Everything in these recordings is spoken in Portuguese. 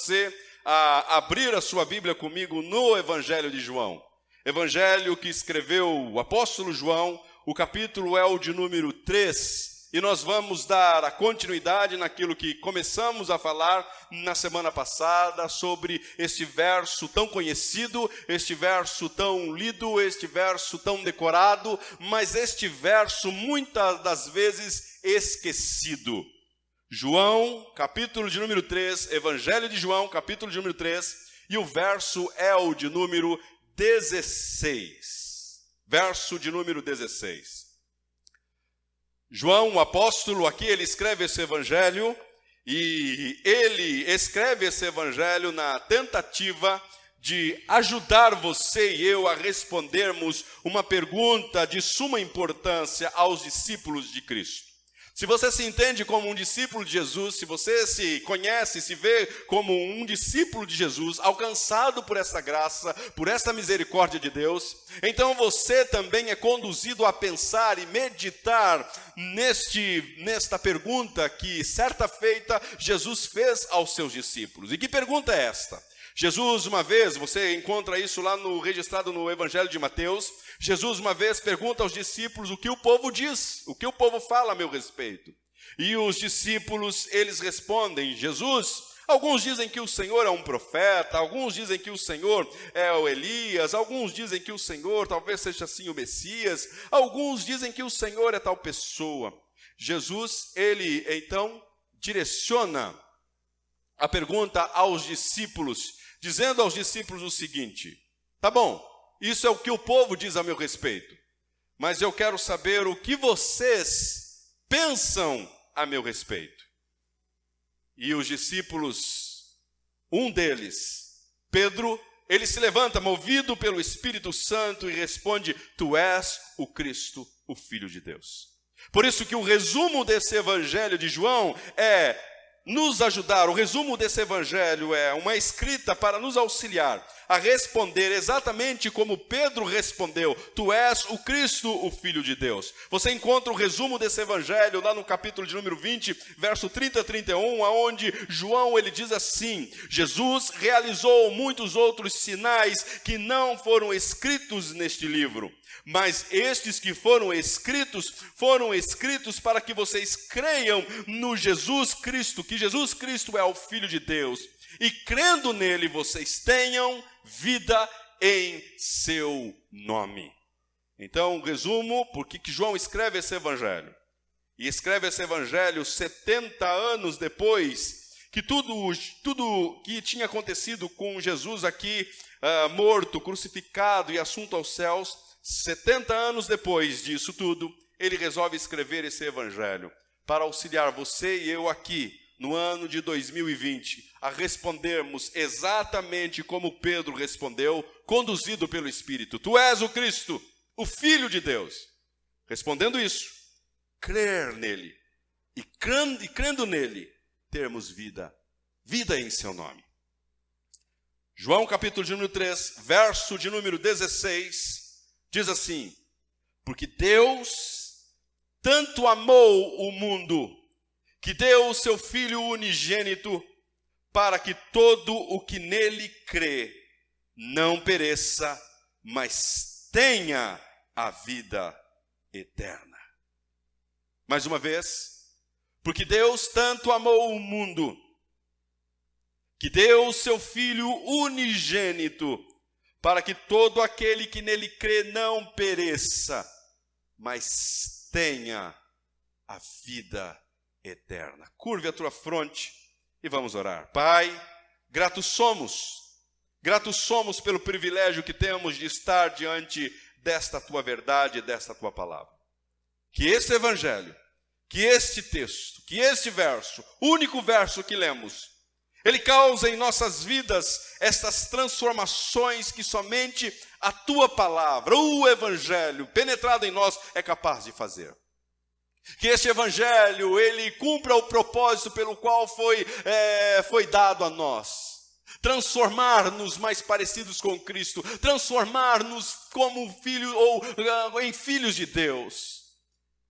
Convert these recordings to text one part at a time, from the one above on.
você a abrir a sua Bíblia comigo no Evangelho de João. Evangelho que escreveu o apóstolo João, o capítulo é o de número 3. E nós vamos dar a continuidade naquilo que começamos a falar na semana passada sobre este verso tão conhecido, este verso tão lido, este verso tão decorado, mas este verso muitas das vezes esquecido. João, capítulo de número 3, Evangelho de João, capítulo de número 3, e o verso é o de número 16. Verso de número 16. João, o apóstolo, aqui ele escreve esse evangelho, e ele escreve esse evangelho na tentativa de ajudar você e eu a respondermos uma pergunta de suma importância aos discípulos de Cristo. Se você se entende como um discípulo de Jesus, se você se conhece, se vê como um discípulo de Jesus, alcançado por essa graça, por essa misericórdia de Deus, então você também é conduzido a pensar e meditar nesta pergunta que, certa feita, Jesus fez aos seus discípulos. E que pergunta é esta? Jesus, uma vez, você encontra isso lá registrado no Evangelho de Mateus, Jesus uma vez pergunta aos discípulos o que o povo diz, o que o povo fala a meu respeito. E os discípulos, eles respondem, Jesus, alguns dizem que o Senhor é um profeta, alguns dizem que o Senhor é o Elias, alguns dizem que o Senhor talvez seja assim o Messias, alguns dizem que o Senhor é tal pessoa. Jesus, ele então direciona a pergunta aos discípulos, dizendo aos discípulos o seguinte: tá bom, isso é o que o povo diz a meu respeito, mas eu quero saber o que vocês pensam a meu respeito. E os discípulos, um deles, Pedro, ele se levanta movido pelo Espírito Santo e responde: tu és o Cristo, o Filho de Deus. Por isso que o resumo desse evangelho de João é nos ajudar, o resumo desse evangelho é uma escrita para nos auxiliar a responder exatamente como Pedro respondeu: tu és o Cristo, o Filho de Deus. Você encontra o resumo desse evangelho lá no capítulo de número 20, verso 30 a 31, onde João ele diz assim: Jesus realizou muitos outros sinais que não foram escritos neste livro, mas estes que foram escritos para que vocês creiam no Jesus Cristo, que Jesus Cristo é o Filho de Deus, e crendo nele vocês tenham vida em seu nome. Então, resumo, por que João escreve esse evangelho? E escreve esse evangelho 70 anos depois que tudo que tinha acontecido com Jesus aqui, morto, crucificado e assunto aos céus, 70 anos depois disso tudo, ele resolve escrever esse evangelho para auxiliar você e eu aqui, no ano de 2020, a respondermos exatamente como Pedro respondeu, conduzido pelo Espírito: tu és o Cristo, o Filho de Deus. Respondendo isso, crer nele, e crendo nele, termos vida em seu nome. João capítulo de número 3, verso de número 16, diz assim: porque Deus tanto amou o mundo, que deu o seu Filho unigênito, para que todo o que nele crê não pereça, mas tenha a vida eterna. Mais uma vez, porque Deus tanto amou o mundo, que deu o seu Filho unigênito, para que todo aquele que nele crê não pereça, mas tenha a vida eterna. Curve a tua fronte e vamos orar. Pai, gratos somos pelo privilégio que temos de estar diante desta tua verdade, desta tua palavra. Que esse evangelho, que este texto, que este verso, único verso que lemos, ele causa em nossas vidas estas transformações que somente a tua palavra, o evangelho penetrado em nós é capaz de fazer. Que este evangelho, ele cumpra o propósito pelo qual foi dado a nós. Transformar-nos mais parecidos com Cristo, transformar-nos como filho ou em filhos de Deus.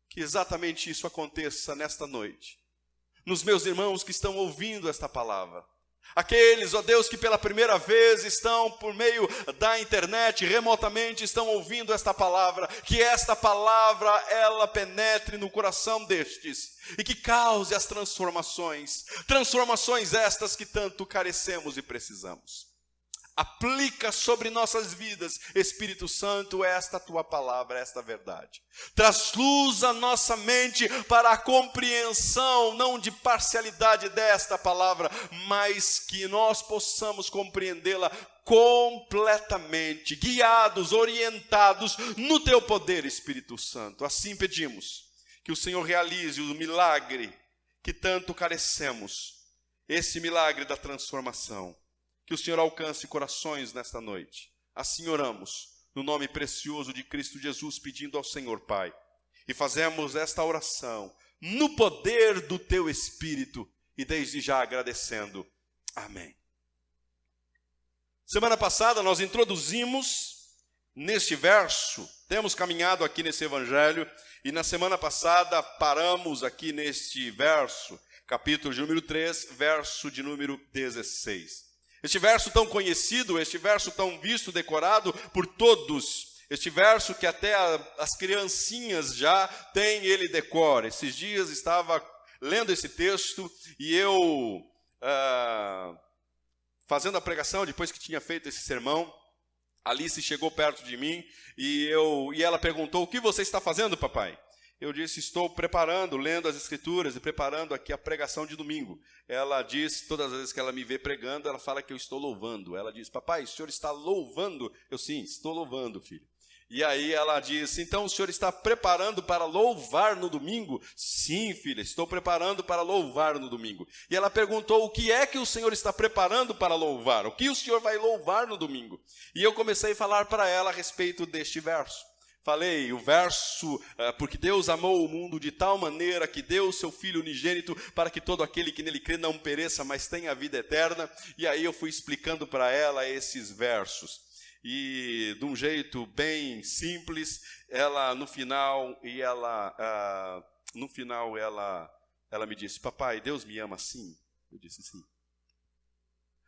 Que exatamente isso aconteça nesta noite, nos meus irmãos que estão ouvindo esta palavra. Aqueles, ó Deus, que pela primeira vez estão por meio da internet, remotamente estão ouvindo esta palavra, que esta palavra, ela penetre no coração destes e que cause as transformações estas que tanto carecemos e precisamos. Aplica sobre nossas vidas, Espírito Santo, esta tua palavra, esta verdade. Traz luz à nossa mente para a compreensão, não de parcialidade desta palavra, mas que nós possamos compreendê-la completamente, guiados, orientados no teu poder, Espírito Santo. Assim pedimos que o Senhor realize o milagre que tanto carecemos, esse milagre da transformação. Que o Senhor alcance corações nesta noite. Assim oramos, no nome precioso de Cristo Jesus, pedindo ao Senhor, Pai. E fazemos esta oração no poder do Teu Espírito e desde já agradecendo. Amém. Semana passada nós introduzimos neste verso, temos caminhado aqui nesse evangelho, e na semana passada paramos aqui neste verso, capítulo de número 3, verso de número 16. Este verso tão conhecido, este verso tão visto, decorado por todos, este verso que até as criancinhas já têm ele decora. Esses dias estava lendo esse texto e eu, fazendo a pregação, depois que tinha feito esse sermão, Alice chegou perto de mim e ela perguntou: o que você está fazendo, papai? Eu disse: estou preparando, lendo as escrituras e preparando aqui a pregação de domingo. Ela diz, todas as vezes que ela me vê pregando, ela fala que eu estou louvando. Ela diz: papai, o senhor está louvando? Eu: sim, estou louvando, filho. E aí ela disse: então o senhor está preparando para louvar no domingo? Sim, filha, estou preparando para louvar no domingo. E ela perguntou: o que é que o senhor está preparando para louvar? O que o senhor vai louvar no domingo? E eu comecei a falar para ela a respeito deste verso. Falei o verso, porque Deus amou o mundo de tal maneira que deu o seu Filho unigênito para que todo aquele que nele crê não pereça, mas tenha a vida eterna. E aí eu fui explicando para ela esses versos. E de um jeito bem simples, ela no final ela me disse: papai, Deus me ama sim? Eu disse: sim.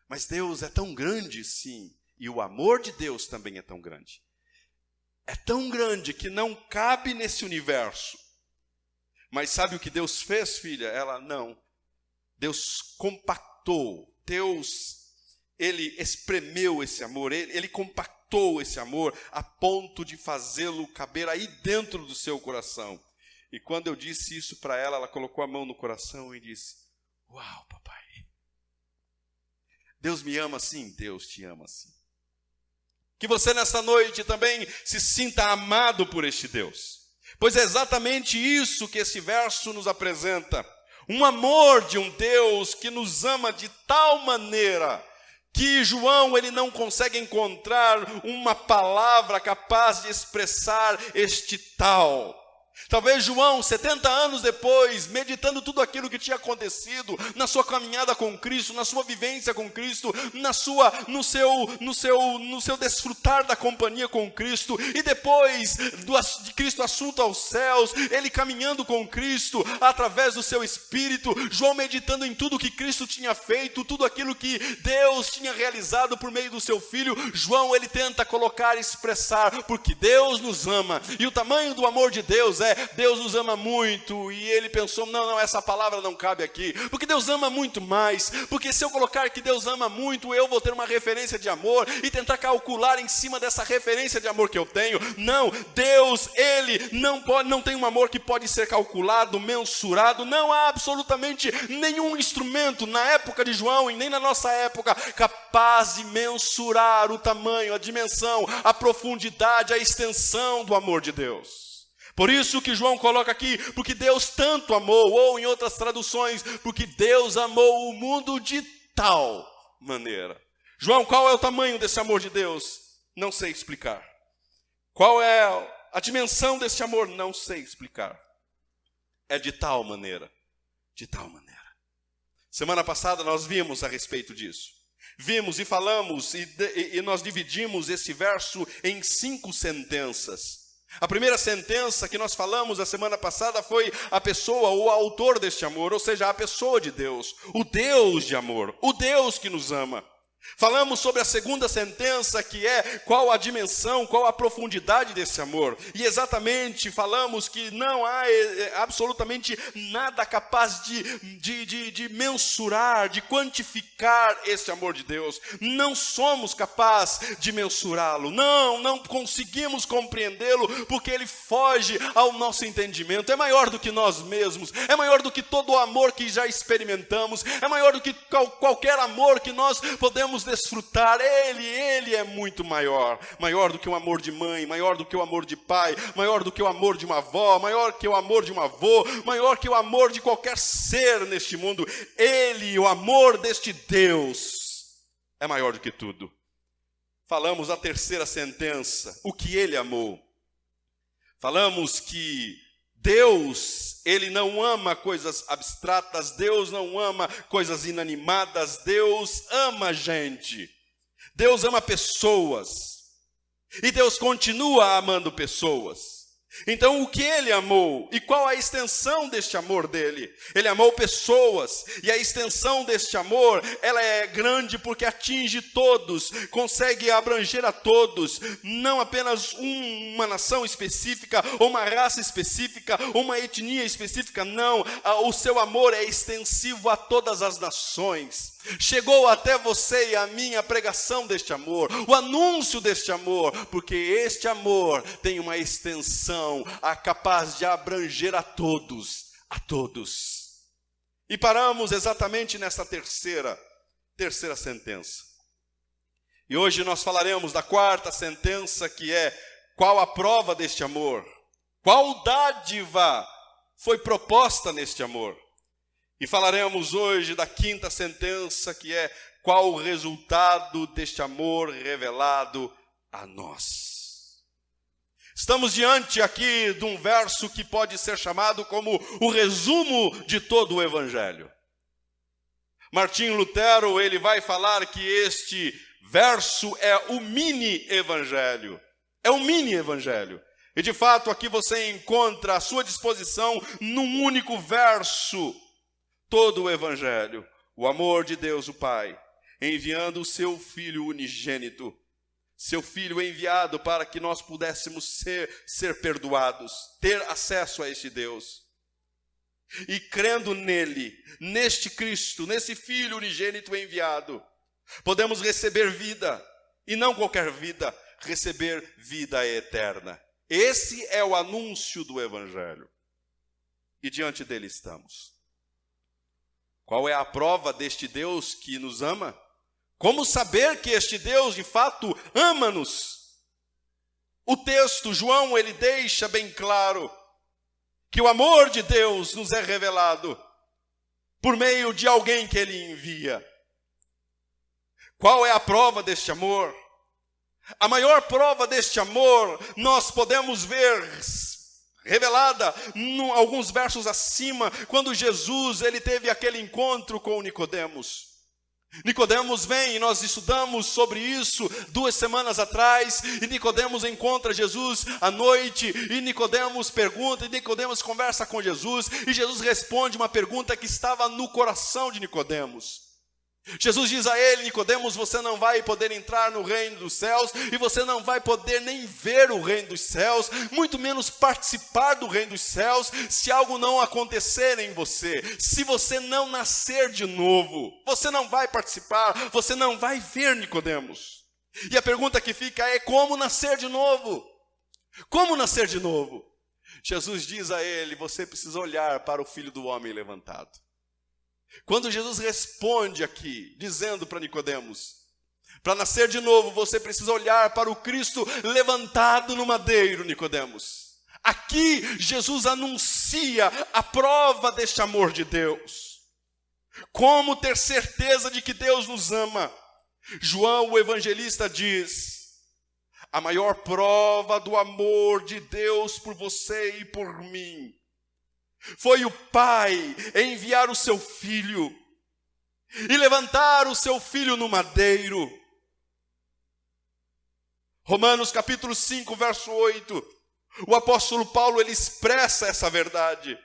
Mas Deus é tão grande, sim, e o amor de Deus também é tão grande. É tão grande que não cabe nesse universo. Mas sabe o que Deus fez, filha? Ela: não. Deus compactou. Deus, Ele espremeu esse amor. Ele compactou esse amor a ponto de fazê-lo caber aí dentro do seu coração. E quando eu disse isso para ela, ela colocou a mão no coração e disse: uau, papai. Deus me ama assim? Deus te ama assim. Que você nessa noite também se sinta amado por este Deus. Pois é exatamente isso que esse verso nos apresenta. Um amor de um Deus que nos ama de tal maneira que João ele não consegue encontrar uma palavra capaz de expressar este tal. Talvez João, 70 anos depois, meditando tudo aquilo que tinha acontecido na sua caminhada com Cristo, na sua vivência com Cristo, no seu desfrutar da companhia com Cristo, e depois de Cristo assunto aos céus, ele caminhando com Cristo através do seu Espírito, João meditando em tudo que Cristo tinha feito, tudo aquilo que Deus tinha realizado por meio do seu Filho, João ele tenta colocar e expressar, porque Deus nos ama, e o tamanho do amor de Deus Deus nos ama muito. E ele pensou: não, essa palavra não cabe aqui, porque Deus ama muito mais. Porque se eu colocar que Deus ama muito, eu vou ter uma referência de amor e tentar calcular em cima dessa referência de amor que eu tenho. Não, Deus, ele não tem um amor que pode ser calculado, mensurado. Não há absolutamente nenhum instrumento na época de João e nem na nossa época capaz de mensurar o tamanho, a dimensão, a profundidade, a extensão do amor de Deus. Por isso que João coloca aqui: porque Deus tanto amou, ou em outras traduções, porque Deus amou o mundo de tal maneira. João, qual é o tamanho desse amor de Deus? Não sei explicar. Qual é a dimensão desse amor? Não sei explicar. É de tal maneira, de tal maneira. Semana passada nós vimos a respeito disso. Vimos e falamos e nós dividimos esse verso em 5 sentenças. A primeira sentença que nós falamos a semana passada foi a pessoa, o autor deste amor, ou seja, a pessoa de Deus, o Deus de amor, o Deus que nos ama. Falamos sobre a segunda sentença, que é qual a dimensão, qual a profundidade desse amor. E falamos que não há absolutamente nada capaz de mensurar, de quantificar esse amor de Deus. Não somos capazes de mensurá-lo. Não conseguimos compreendê-lo, porque ele foge ao nosso entendimento. É maior do que nós mesmos, é maior do que todo o amor que já experimentamos, é maior do que qualquer amor que nós podemos desfrutar. Ele é muito maior do que o amor de mãe, maior do que o amor de pai, maior do que o amor de uma avó, maior que o amor de um avô, maior que o amor de qualquer ser neste mundo. O amor deste Deus é maior do que tudo. Falamos a terceira sentença, o que ele amou. Falamos que Deus, ele não ama coisas abstratas, Deus não ama coisas inanimadas, Deus ama gente, Deus ama pessoas, e Deus continua amando pessoas. Então o que ele amou, e qual a extensão deste amor dele? Ele amou pessoas, e a extensão deste amor, ela é grande porque atinge todos, consegue abranger a todos, não apenas uma nação específica, ou uma raça específica, ou uma etnia específica, não, o seu amor é extensivo a todas as nações. Chegou até você e a mim a pregação deste amor, o anúncio deste amor, porque este amor tem uma extensão capaz de abranger a todos. E paramos exatamente nessa terceira sentença. E hoje nós falaremos da quarta sentença, que é qual a prova deste amor, qual dádiva foi proposta neste amor. E falaremos hoje da quinta sentença, que é qual o resultado deste amor revelado a nós. Estamos diante aqui de um verso que pode ser chamado como o resumo de todo o Evangelho. Martinho Lutero, ele vai falar que este verso é o mini-evangelho. É um mini-evangelho. E de fato aqui você encontra à sua disposição, num único verso, todo o Evangelho, o amor de Deus o Pai, enviando o seu Filho unigênito, seu Filho enviado para que nós pudéssemos ser perdoados, ter acesso a este Deus. E crendo nele, neste Cristo, nesse Filho unigênito enviado, podemos receber vida, e não qualquer vida, receber vida eterna. Esse é o anúncio do Evangelho. E diante dele estamos. Qual é a prova deste Deus que nos ama? Como saber que este Deus de fato ama-nos? O texto, João, ele deixa bem claro que o amor de Deus nos é revelado por meio de alguém que ele envia. Qual é a prova deste amor? A maior prova deste amor nós podemos ver revelada alguns versos acima, quando Jesus ele teve aquele encontro com Nicodemos. Nicodemos vem, e nós estudamos sobre isso 2 semanas atrás, e Nicodemos encontra Jesus à noite, e Nicodemos pergunta, e Nicodemos conversa com Jesus, e Jesus responde uma pergunta que estava no coração de Nicodemos. Jesus diz a ele: Nicodemos, você não vai poder entrar no reino dos céus, e você não vai poder nem ver o reino dos céus, muito menos participar do reino dos céus, se algo não acontecer em você. Se você não nascer de novo, você não vai participar, você não vai ver, Nicodemos. E a pergunta que fica é: como nascer de novo? Como nascer de novo? Jesus diz a ele: você precisa olhar para o Filho do Homem levantado. Quando Jesus responde aqui, dizendo para Nicodemos, para nascer de novo, você precisa olhar para o Cristo levantado no madeiro, Nicodemos. Aqui, Jesus anuncia a prova deste amor de Deus. Como ter certeza de que Deus nos ama? João, o evangelista, diz: a maior prova do amor de Deus por você e por mim foi o Pai enviar o seu Filho e levantar o seu Filho no madeiro. Romanos capítulo 5, verso 8. O apóstolo Paulo, ele expressa essa verdade.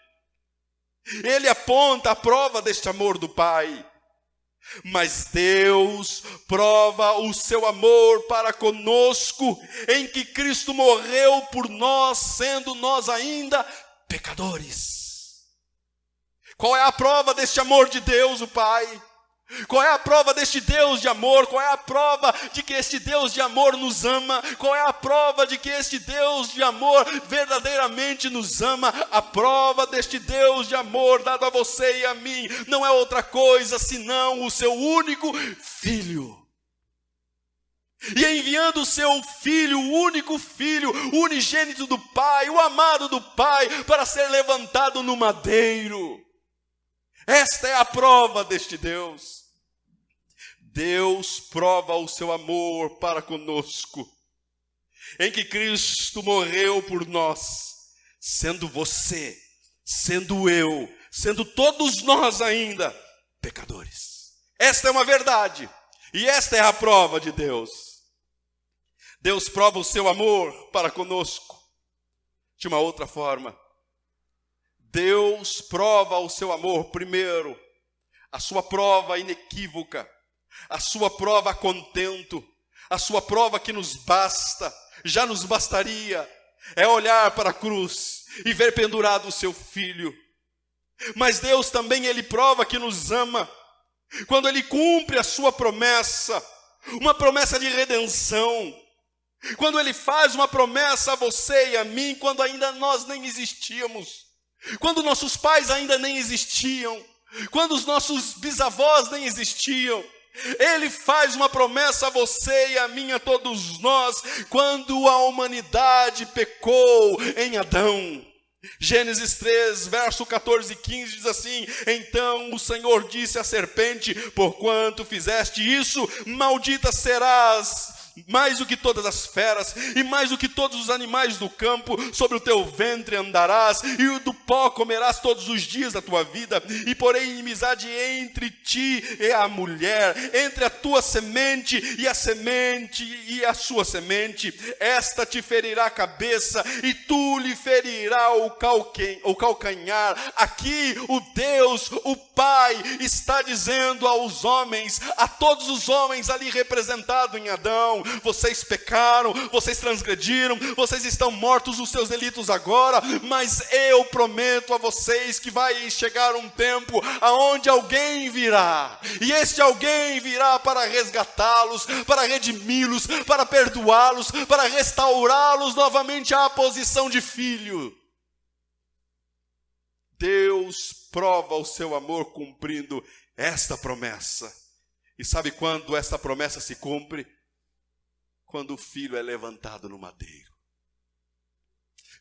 Ele aponta a prova deste amor do Pai. Mas Deus prova o seu amor para conosco, em que Cristo morreu por nós, sendo nós ainda pecadores. Qual é a prova deste amor de Deus, o Pai? Qual é a prova deste Deus de amor? Qual é a prova de que este Deus de amor nos ama? Qual é a prova de que este Deus de amor verdadeiramente nos ama? A prova deste Deus de amor dado a você e a mim não é outra coisa senão o seu único Filho. E enviando o seu Filho, o único Filho, o unigênito do Pai, o amado do Pai, para ser levantado no madeiro. Esta é a prova deste Deus. Deus prova o seu amor para conosco, em que Cristo morreu por nós, sendo você, sendo eu, sendo todos nós ainda pecadores. Esta é uma verdade, e esta é a prova de Deus. Deus prova o seu amor para conosco de uma outra forma. Deus prova o seu amor primeiro, a sua prova inequívoca, a sua prova a contento, a sua prova que nos basta, já nos bastaria, é olhar para a cruz e ver pendurado o seu Filho. Mas Deus também, Ele prova que nos ama, quando Ele cumpre a sua promessa, uma promessa de redenção, quando Ele faz uma promessa a você e a mim, quando ainda nós nem existíamos, quando nossos pais ainda nem existiam, quando os nossos bisavós nem existiam, Ele faz uma promessa a você e a mim, a todos nós, quando a humanidade pecou em Adão. Gênesis 3, verso 14 e 15 diz assim: então o Senhor disse à serpente: porquanto fizeste isso, maldita serás mais do que todas as feras, e mais do que todos os animais do campo, sobre o teu ventre andarás, e do pó comerás todos os dias da tua vida, e porém inimizade entre ti e a mulher, entre a tua semente e a sua semente, esta te ferirá a cabeça, e tu lhe ferirá o calcanhar. Aqui o Deus, o Pai, está dizendo aos homens, a todos os homens ali representados em Adão: vocês pecaram, vocês transgrediram, vocês estão mortos nos seus delitos agora, mas eu prometo a vocês que vai chegar um tempo aonde alguém virá, e este alguém virá para resgatá-los, para redimi-los, para perdoá-los, para restaurá-los novamente à posição de filho. Deus prova o seu amor cumprindo esta promessa. E sabe quando esta promessa se cumpre? Quando o Filho é levantado no madeiro.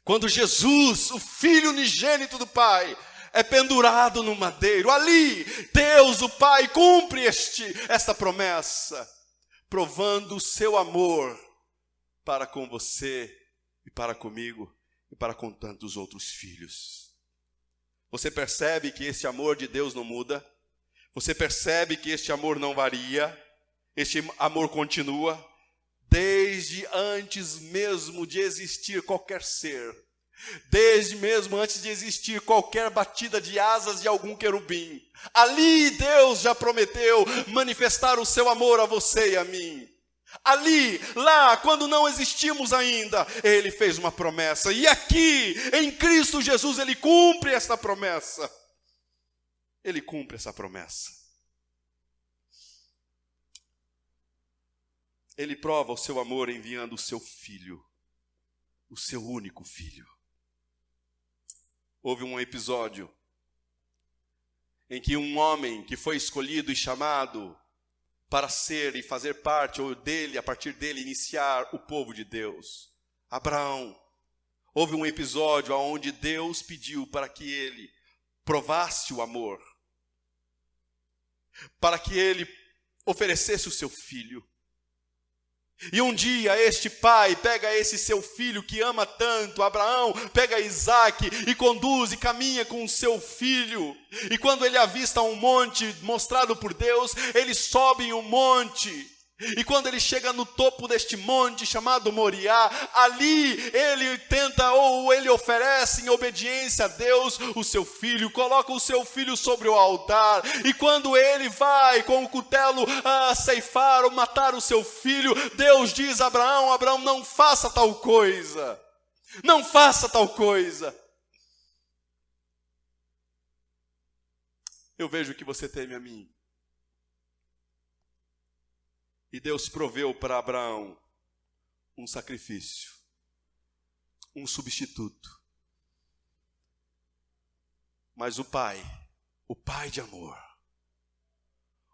Quando Jesus, o Filho unigênito do Pai, é pendurado no madeiro. Ali, Deus, o Pai, cumpre esta promessa, provando o seu amor para com você e para comigo e para com tantos outros filhos. Você percebe que esse amor de Deus não muda? Você percebe que este amor não varia? Este amor continua desde antes mesmo de existir qualquer ser, desde mesmo antes de existir qualquer batida de asas de algum querubim. Ali Deus já prometeu manifestar o seu amor a você e a mim. Ali, lá, quando não existimos ainda, Ele fez uma promessa. E aqui, em Cristo Jesus, Ele cumpre essa promessa. Ele cumpre essa promessa. Ele prova o seu amor enviando o seu Filho, o seu único Filho. Houve um episódio em que um homem que foi escolhido e chamado para ser e fazer parte, ou dele, a partir dele, iniciar o povo de Deus, Abraão. Houve um episódio onde Deus pediu para que ele provasse o amor, para que ele oferecesse o seu filho. E um dia este pai pega esse seu filho que ama tanto, Abraão, pega Isaque e conduz e caminha com o seu filho. E quando ele avista um monte mostrado por Deus, ele sobe em um monte. E quando ele chega no topo deste monte chamado Moriá, ali ele tenta, ou ele oferece em obediência a Deus o seu filho, coloca o seu filho sobre o altar. E quando ele vai com o cutelo ceifar ou matar o seu filho, Deus diz a Abraão: Abraão, não faça tal coisa, não faça tal coisa. Eu vejo que você teme a mim. E Deus proveu para Abraão um sacrifício, um substituto. Mas o pai de amor,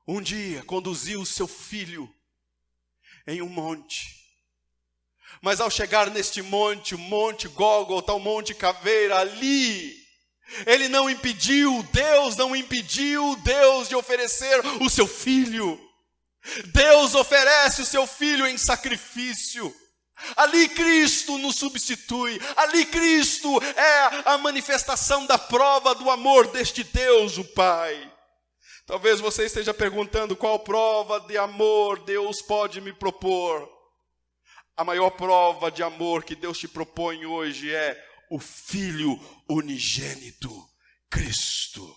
um dia conduziu o seu filho em um monte. Mas ao chegar neste monte, o monte Gólgota, o monte Caveira, ali, ele não impediu, Deus não impediu Deus de oferecer o seu filho. Deus oferece o seu filho em sacrifício. Ali Cristo nos substitui. Ali Cristo é a manifestação da prova do amor deste Deus, o Pai. Talvez você esteja perguntando: qual prova de amor Deus pode me propor? A maior prova de amor que Deus te propõe hoje é o Filho unigênito, Cristo.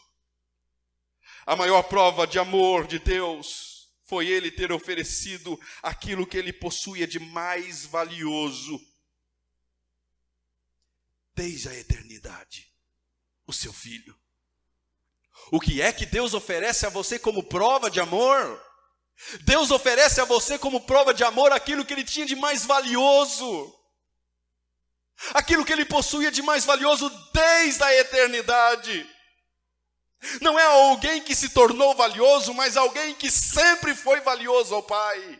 A maior prova de amor de Deus foi ele ter oferecido aquilo que ele possuía de mais valioso desde a eternidade, o seu filho. O que é que Deus oferece a você como prova de amor? Deus oferece a você como prova de amor aquilo que ele tinha de mais valioso, aquilo que ele possuía de mais valioso desde a eternidade. Não é alguém que se tornou valioso, mas alguém que sempre foi valioso ao Pai.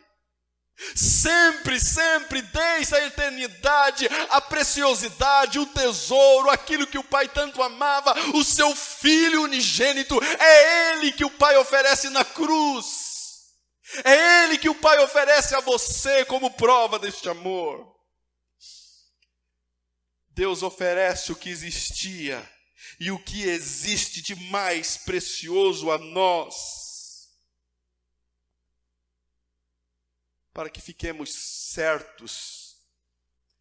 Sempre, sempre, desde a eternidade, a preciosidade, o tesouro, aquilo que o Pai tanto amava, o seu Filho unigênito, é Ele que o Pai oferece na cruz. É Ele que o Pai oferece a você como prova deste amor. Deus oferece o que existia e o que existe de mais precioso a nós, para que fiquemos certos,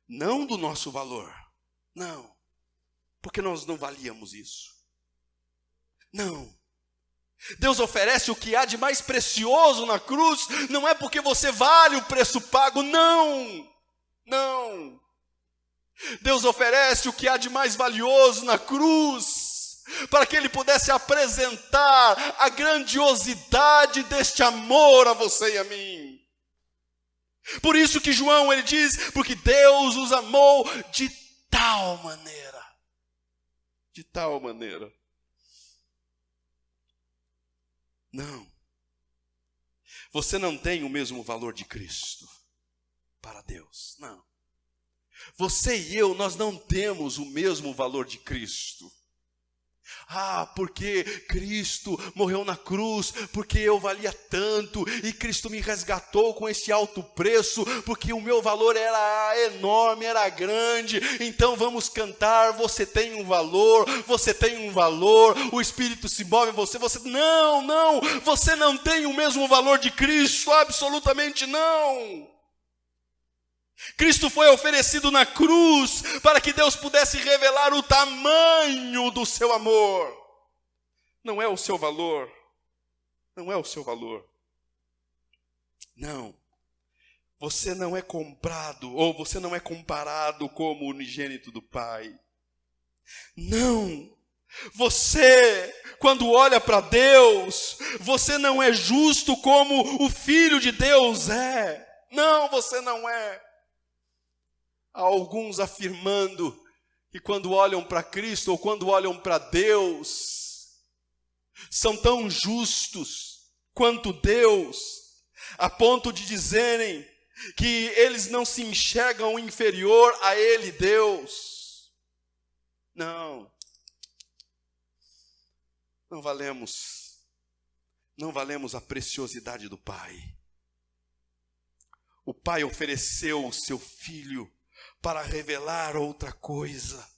não do nosso valor, não, porque nós não valíamos isso, não. Deus oferece o que há de mais precioso na cruz, não é porque você vale o preço pago, não, não. Deus oferece o que há de mais valioso na cruz, para que Ele pudesse apresentar a grandiosidade deste amor a você e a mim. Por isso que João, ele diz: porque Deus os amou de tal maneira. De tal maneira. Não. Você não tem o mesmo valor de Cristo para Deus, não. Você e eu, nós não temos o mesmo valor de Cristo. Porque Cristo morreu na cruz, porque eu valia tanto, e Cristo me resgatou com esse alto preço, porque o meu valor era enorme, era grande, então vamos cantar, você tem um valor, o Espírito se move em você, não, você não tem o mesmo valor de Cristo, absolutamente não. Cristo foi oferecido na cruz para que Deus pudesse revelar o tamanho do seu amor. Não é o seu valor. Não é o seu valor. Não. Você não é comprado, ou você não é comparado como o unigênito do Pai. Não. Você, quando olha para Deus, você não é justo como o Filho de Deus é. Não, você não é. Há alguns afirmando que quando olham para Cristo ou quando olham para Deus, são tão justos quanto Deus, a ponto de dizerem que eles não se enxergam inferior a Ele, Deus. Não valemos a preciosidade do Pai. O Pai ofereceu o seu Filho para revelar outra coisa.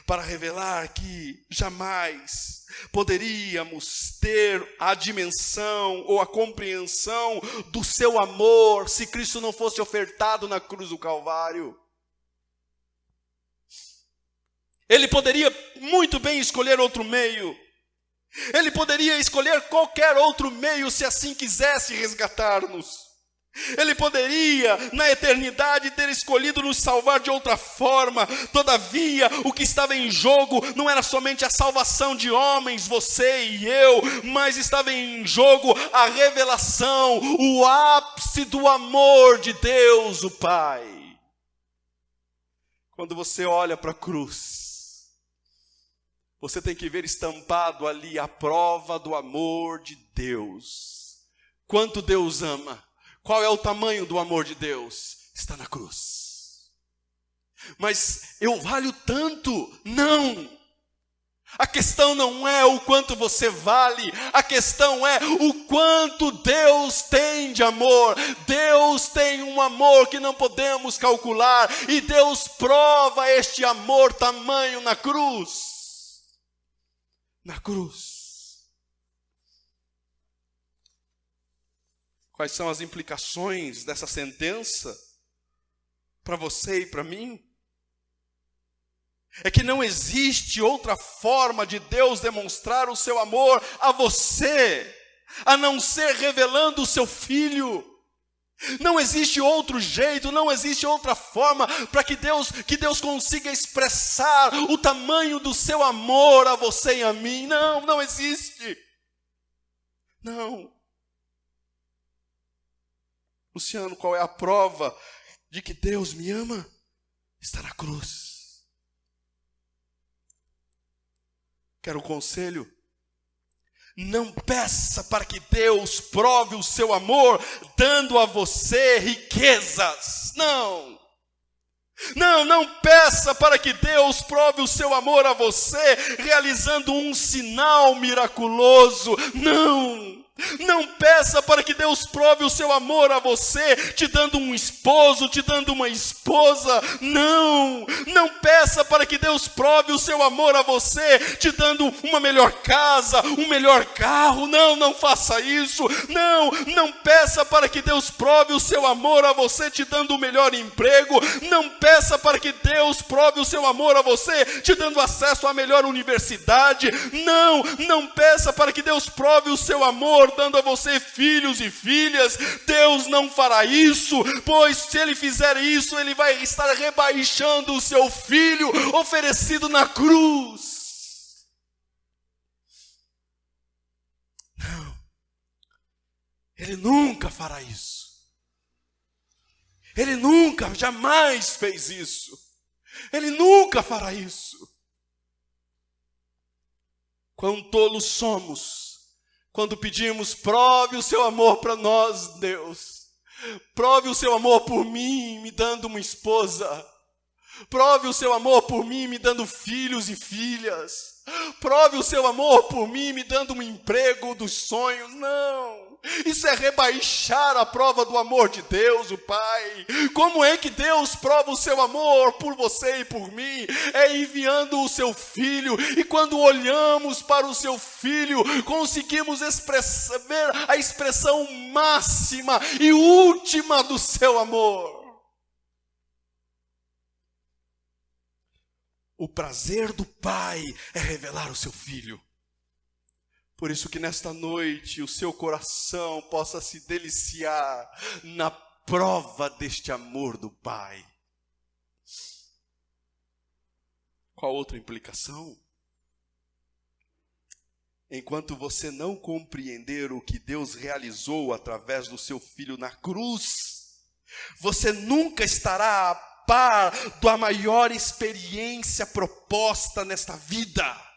para revelar que jamais poderíamos ter a dimensão ou a compreensão do seu amor se Cristo não fosse ofertado na cruz do Calvário. Ele poderia muito bem escolher outro meio. Ele poderia escolher qualquer outro meio se assim quisesse resgatar-nos. Ele poderia, na eternidade, ter escolhido nos salvar de outra forma. Todavia, o que estava em jogo não era somente a salvação de homens, você e eu, mas estava em jogo a revelação, o ápice do amor de Deus, o Pai. Quando você olha para a cruz, você tem que ver estampado ali a prova do amor de Deus. Quanto Deus ama. Qual é o tamanho do amor de Deus? Está na cruz. Mas eu valho tanto? Não. A questão não é o quanto você vale, a questão é o quanto Deus tem de amor. Deus tem um amor que não podemos calcular, e Deus prova este amor tamanho na cruz. Na cruz. Quais são as implicações dessa sentença para você e para mim? É que não existe outra forma de Deus demonstrar o seu amor a você, a não ser revelando o seu Filho. Não existe outro jeito, não existe outra forma para que Deus consiga expressar o tamanho do seu amor a você e a mim. Não, não existe. Não. Luciano, qual é a prova de que Deus me ama? Está na cruz. Quero um conselho? Não peça para que Deus prove o seu amor dando a você riquezas. Não. Não peça para que Deus prove o seu amor a você realizando um sinal miraculoso. Não peça para que Deus prove o seu amor a você, te dando um esposo, te dando uma esposa. Não peça para que Deus prove o seu amor a você, te dando uma melhor casa, um melhor carro. Não faça isso. Não peça para que Deus prove o seu amor a você, te dando o melhor emprego. Não peça para que Deus prove o seu amor a você, te dando acesso à melhor universidade. Não peça para que Deus prove o seu amor dando a você filhos e filhas. Deus não fará isso, pois se Ele fizer isso, Ele vai estar rebaixando o seu Filho oferecido na cruz. Não, Ele nunca fará isso. Ele nunca, jamais fez isso. Ele nunca fará isso. Quão tolos somos quando pedimos, prove o seu amor para nós, Deus. Prove o seu amor por mim, me dando uma esposa. Prove o seu amor por mim, me dando filhos e filhas. Prove o seu amor por mim, me dando um emprego dos sonhos. Não. Isso é rebaixar a prova do amor de Deus, o Pai. Como é que Deus prova o seu amor por você e por mim? É enviando o seu Filho. E quando olhamos para o seu Filho, conseguimos ver a expressão máxima e última do seu amor. O prazer do Pai é revelar o seu Filho. Por isso que nesta noite o seu coração possa se deliciar na prova deste amor do Pai. Qual outra implicação? Enquanto você não compreender o que Deus realizou através do seu Filho na cruz, você nunca estará a par da maior experiência proposta nesta vida.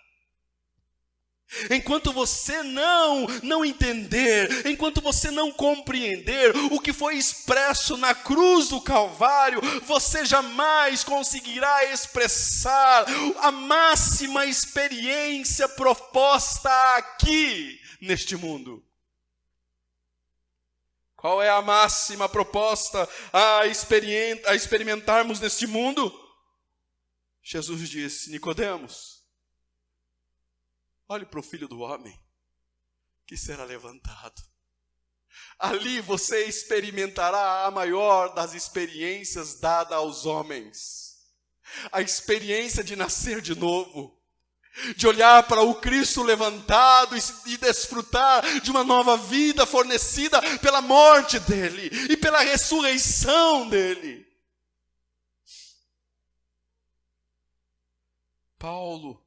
Enquanto você não entender, enquanto você não compreender o que foi expresso na cruz do Calvário, você jamais conseguirá expressar a máxima experiência proposta aqui neste mundo. Qual é a máxima proposta a experimentarmos neste mundo? Jesus disse: Nicodemos, olhe para o Filho do Homem, que será levantado. Ali você experimentará a maior das experiências dada aos homens. A experiência de nascer de novo. De olhar para o Cristo levantado e desfrutar de uma nova vida fornecida pela morte dele e pela ressurreição dele. Paulo,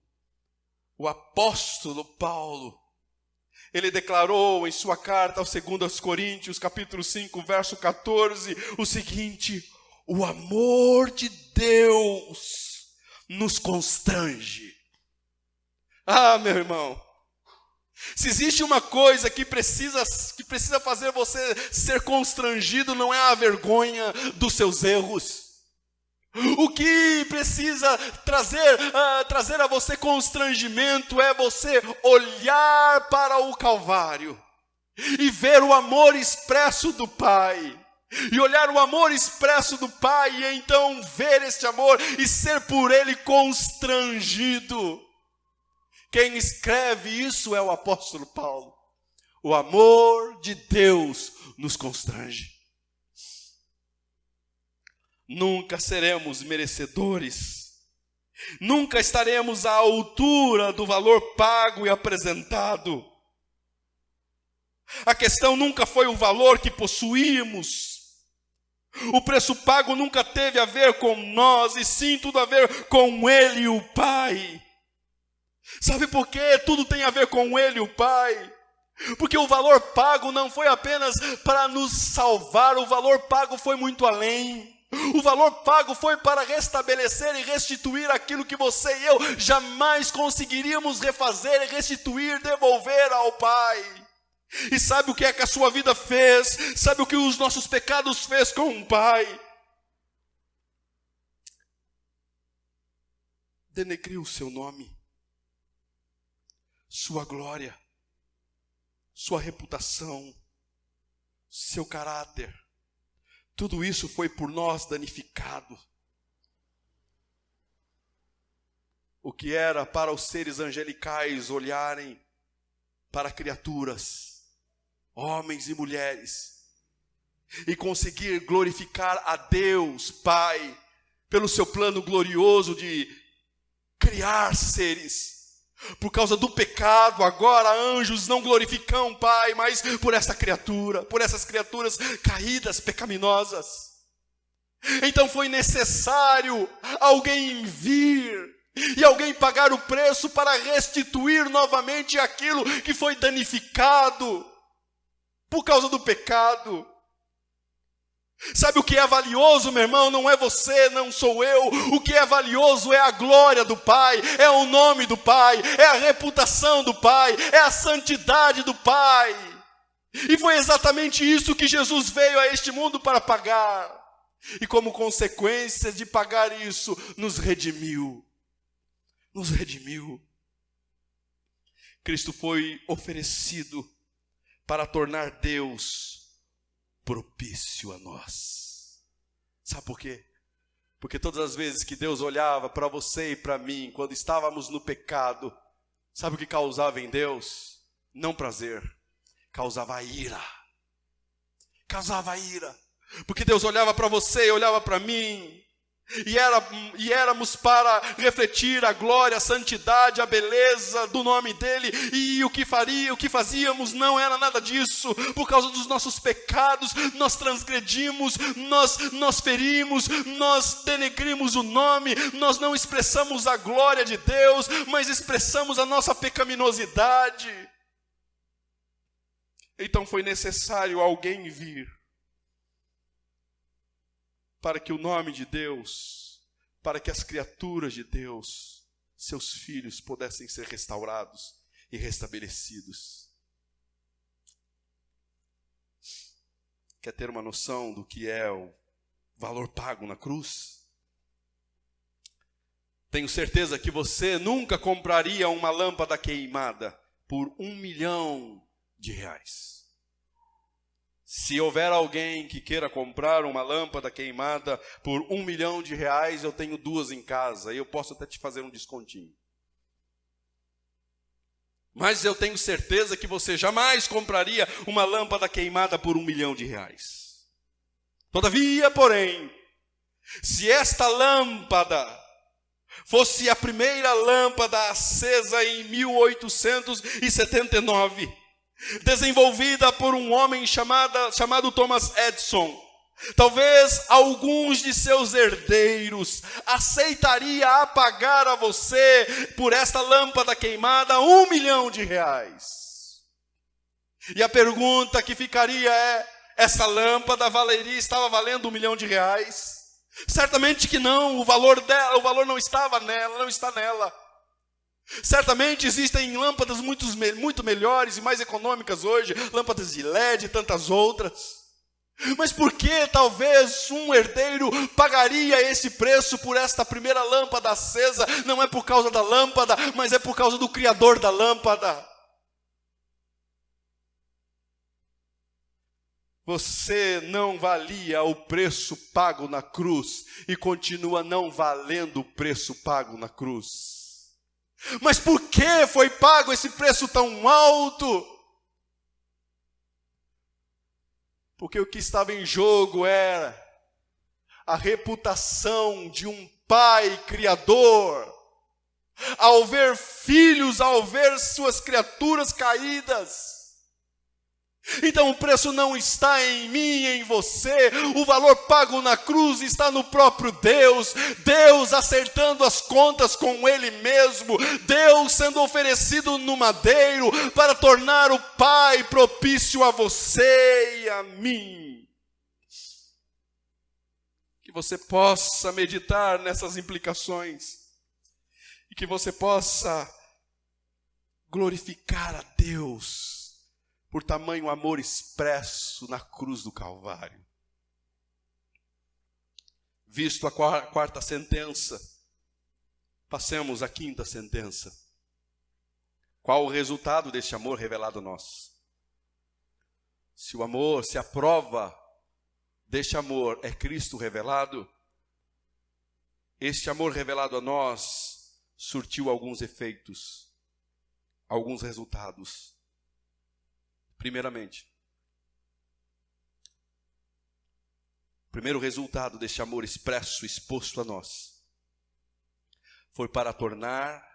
o apóstolo Paulo, ele declarou em sua carta aos 2 Coríntios, capítulo 5, verso 14, o seguinte: o amor de Deus nos constrange. Ah, meu irmão, se existe uma coisa que precisa fazer você ser constrangido, não é a vergonha dos seus erros. O que precisa trazer a você constrangimento é você olhar para o Calvário e ver o amor expresso do Pai. E olhar o amor expresso do Pai e então ver este amor e ser por ele constrangido. Quem escreve isso é o apóstolo Paulo. O amor de Deus nos constrange. Nunca seremos merecedores. Nunca estaremos à altura do valor pago e apresentado. A questão nunca foi o valor que possuímos. O preço pago nunca teve a ver com nós, e sim tudo a ver com Ele e o Pai. Sabe por quê? Tudo tem a ver com Ele e o Pai. Porque o valor pago não foi apenas para nos salvar, o valor pago foi muito além. O valor pago foi para restabelecer e restituir aquilo que você e eu jamais conseguiríamos refazer, restituir, devolver ao Pai. E sabe o que é que a sua vida fez? Sabe o que os nossos pecados fez com o Pai? Denegriu o seu nome, sua glória, sua reputação, seu caráter. Tudo isso foi por nós danificado. O que era para os seres angelicais olharem para criaturas, homens e mulheres, e conseguir glorificar a Deus Pai, pelo seu plano glorioso de criar seres. Por causa do pecado, agora anjos não glorificam Pai, mas por essa criatura, por essas criaturas caídas, pecaminosas. Então foi necessário alguém vir e alguém pagar o preço para restituir novamente aquilo que foi danificado por causa do pecado. Sabe o que é valioso, meu irmão? Não é você, não sou eu. O que é valioso é a glória do Pai, é o nome do Pai, é a reputação do Pai, é a santidade do Pai. E foi exatamente isso que Jesus veio a este mundo para pagar. E como consequência de pagar isso, nos redimiu. Nos redimiu. Cristo foi oferecido para tornar Deus propício a nós. Sabe por quê? Porque todas as vezes que Deus olhava para você e para mim, quando estávamos no pecado, sabe o que causava em Deus? Não prazer, causava ira. Causava ira. Porque Deus olhava para você e olhava para mim, e éramos para refletir a glória, a santidade, a beleza do nome dele, e o que fazíamos não era nada disso. Por causa dos nossos pecados, nós transgredimos, nós ferimos, nós denegrimos o nome, nós não expressamos a glória de Deus, mas expressamos a nossa pecaminosidade. Então foi necessário alguém vir para que o nome de Deus, para que as criaturas de Deus, seus filhos, pudessem ser restaurados e restabelecidos. Quer ter uma noção do que é o valor pago na cruz? Tenho certeza que você nunca compraria uma lâmpada queimada por R$1 milhão. Se houver alguém que queira comprar uma lâmpada queimada por R$1 milhão, eu tenho 2 em casa, e eu posso até te fazer um descontinho. Mas eu tenho certeza que você jamais compraria uma lâmpada queimada por R$1 milhão. Todavia, porém, se esta lâmpada fosse a primeira lâmpada acesa em 1879, desenvolvida por um homem chamado Thomas Edison, talvez alguns de seus herdeiros aceitaria pagar a você por esta lâmpada queimada R$1 milhão. E a pergunta que ficaria é: essa lâmpada estava valendo R$1 milhão? Certamente que não. O valor não estava nela, não está nela. Certamente existem lâmpadas muito melhores e mais econômicas hoje, lâmpadas de LED e tantas outras. Mas por que talvez um herdeiro pagaria esse preço por esta primeira lâmpada acesa? Não é por causa da lâmpada, mas é por causa do Criador da lâmpada. Você não valia o preço pago na cruz e continua não valendo o preço pago na cruz. Mas por que foi pago esse preço tão alto? Porque o que estava em jogo era a reputação de um pai criador, ao ver filhos, ao ver suas criaturas caídas. Então o preço não está em mim e em você, o valor pago na cruz está no próprio Deus, Deus acertando as contas com Ele mesmo, Deus sendo oferecido no madeiro para tornar o Pai propício a você e a mim. Que você possa meditar nessas implicações e que você possa glorificar a Deus por tamanho amor expresso na cruz do Calvário. Visto a quarta sentença, passemos à quinta sentença. Qual o resultado deste amor revelado a nós? Se a prova deste amor é Cristo revelado, este amor revelado a nós surtiu alguns efeitos, alguns resultados. Primeiramente, o primeiro resultado deste amor expresso, exposto a nós, foi para tornar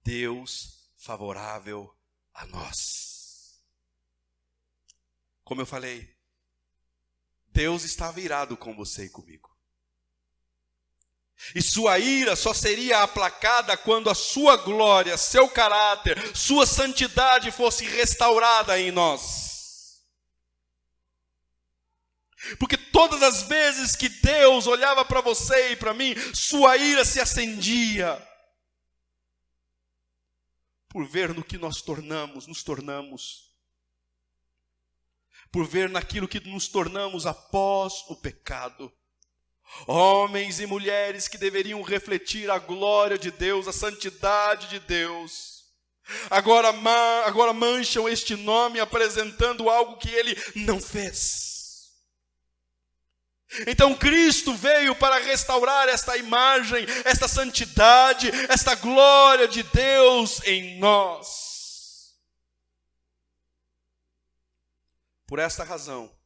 Deus favorável a nós. Como eu falei, Deus estava irado com você e comigo. E sua ira só seria aplacada quando a sua glória, seu caráter, sua santidade fosse restaurada em nós. Porque todas as vezes que Deus olhava para você e para mim, sua ira se acendia. Por ver no que nos tornamos. Por ver naquilo que nos tornamos após o pecado. Homens e mulheres que deveriam refletir a glória de Deus, a santidade de Deus, agora mancham este nome apresentando algo que Ele não fez. Então Cristo veio para restaurar esta imagem, esta santidade, esta glória de Deus em nós. Por esta razão,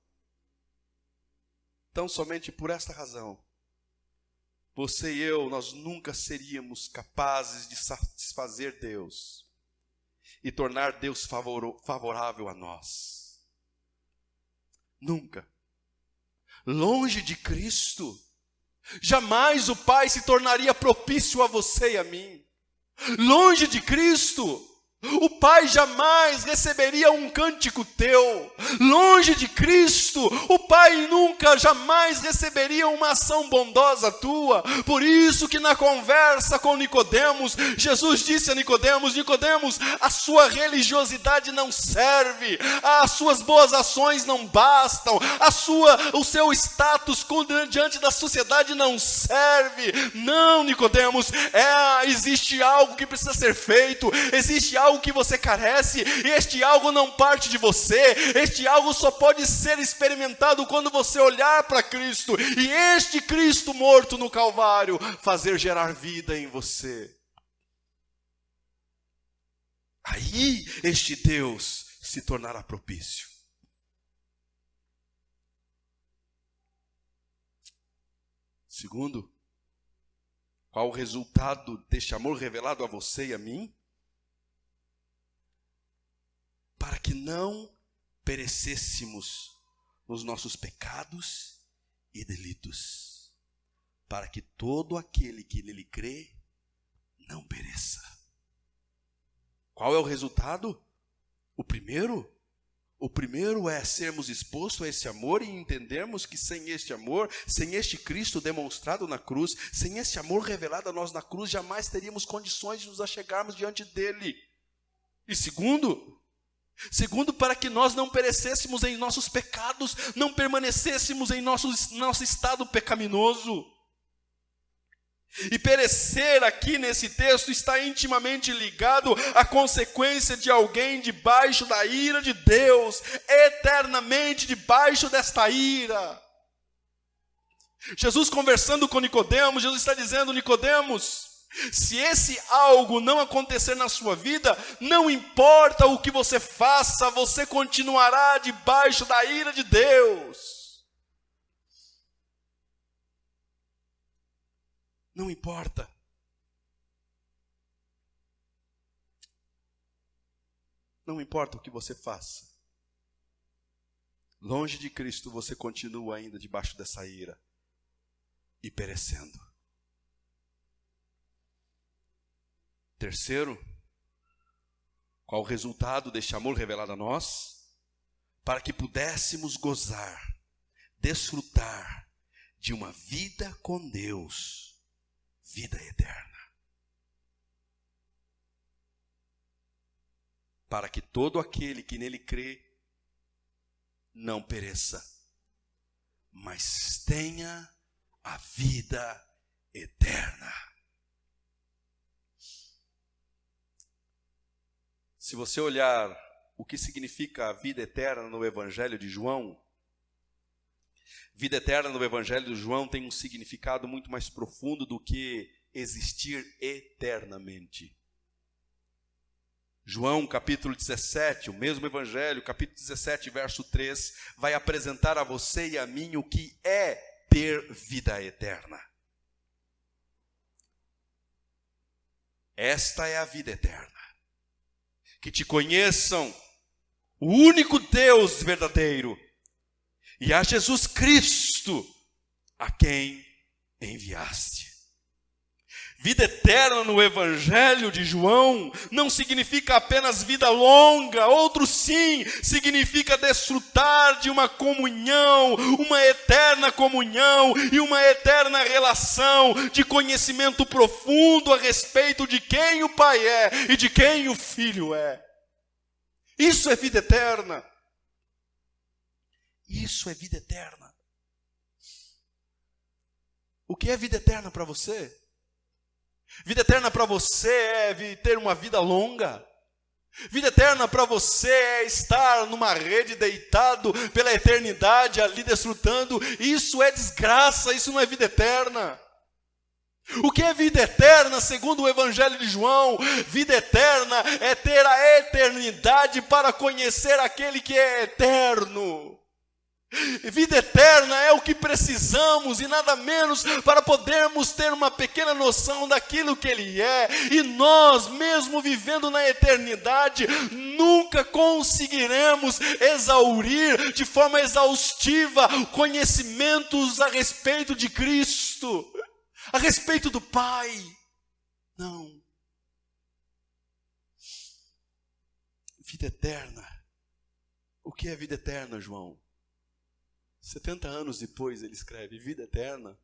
tão somente por esta razão, você e eu, nós nunca seríamos capazes de satisfazer Deus e tornar Deus favorável a nós. Nunca. Longe de Cristo, jamais o Pai se tornaria propício a você e a mim. Longe de Cristo, o Pai jamais receberia um cântico teu. Longe de Cristo, o Pai nunca, jamais receberia uma ação bondosa tua. Por isso que na conversa com Nicodemos, Jesus disse a Nicodemos: Nicodemos, a sua religiosidade não serve, as suas boas ações não bastam, o seu status diante da sociedade não serve. Não, Nicodemos, existe algo que precisa ser feito, existe algo algo que você carece, e este algo não parte de você, este algo só pode ser experimentado quando você olhar para Cristo, e este Cristo morto no Calvário fazer gerar vida em você. Aí este Deus se tornará propício. Segundo, qual o resultado deste amor revelado a você e a mim? Para que não perecêssemos nos nossos pecados e delitos, para que todo aquele que nele crê não pereça. Qual é o resultado? O primeiro é sermos expostos a esse amor e entendermos que sem este amor, sem este Cristo demonstrado na cruz, sem esse amor revelado a nós na cruz, jamais teríamos condições de nos achegarmos diante dele. E segundo, para que nós não perecêssemos em nossos pecados, não permanecêssemos em nosso estado pecaminoso. E perecer aqui nesse texto está intimamente ligado à consequência de alguém debaixo da ira de Deus, eternamente debaixo desta ira. Jesus conversando com Nicodemos, Jesus está dizendo: Nicodemos, se esse algo não acontecer na sua vida, não importa o que você faça, você continuará debaixo da ira de Deus. Não importa. Não importa o que você faça. Longe de Cristo, você continua ainda debaixo dessa ira e perecendo. Terceiro, qual o resultado deste amor revelado a nós? Para que pudéssemos gozar, desfrutar de uma vida com Deus, vida eterna. Para que todo aquele que nele crê não pereça, mas tenha a vida eterna. Se você olhar o que significa a vida eterna no Evangelho de João, vida eterna no Evangelho de João tem um significado muito mais profundo do que existir eternamente. João capítulo 17, o mesmo Evangelho, capítulo 17, verso 3, vai apresentar a você e a mim o que é ter vida eterna. Esta é a vida eterna. Que te conheçam o único Deus verdadeiro e a Jesus Cristo, a quem enviaste. Vida eterna no Evangelho de João não significa apenas vida longa, outro sim, significa desfrutar de uma comunhão, uma eterna comunhão e uma eterna relação de conhecimento profundo a respeito de quem o Pai é e de quem o Filho é. Isso é vida eterna. Isso é vida eterna. O que é vida eterna para você? Vida eterna para você é ter uma vida longa. Vida eterna para você é estar numa rede deitado pela eternidade ali desfrutando. Isso é desgraça, isso não é vida eterna. O que é vida eterna, segundo o Evangelho de João? Vida eterna é ter a eternidade para conhecer aquele que é eterno. Vida eterna é o que precisamos e nada menos para podermos ter uma pequena noção daquilo que Ele é. E nós, mesmo vivendo na eternidade, nunca conseguiremos exaurir de forma exaustiva conhecimentos a respeito de Cristo, a respeito do Pai. Não. Vida eterna. O que é vida eterna, João? 70 anos depois ele escreve vida eterna.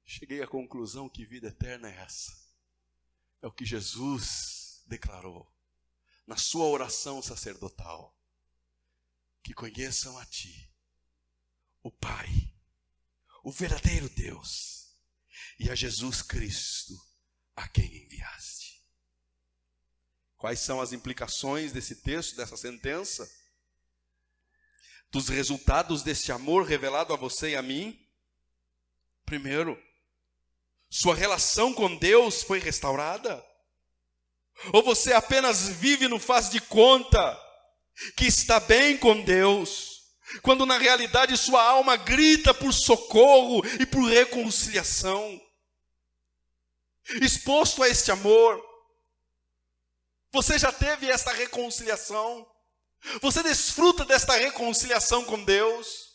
Cheguei à conclusão que vida eterna é essa. É o que Jesus declarou na sua oração sacerdotal. Que conheçam a Ti, o Pai, o verdadeiro Deus, e a Jesus Cristo, a quem enviaste. Quais são as implicações desse texto, dessa sentença? Dos resultados deste amor revelado a você e a mim? Primeiro, sua relação com Deus foi restaurada? Ou você apenas vive no faz de conta que está bem com Deus, quando na realidade sua alma grita por socorro e por reconciliação? Exposto a este amor, você já teve essa reconciliação? Você desfruta desta reconciliação com Deus?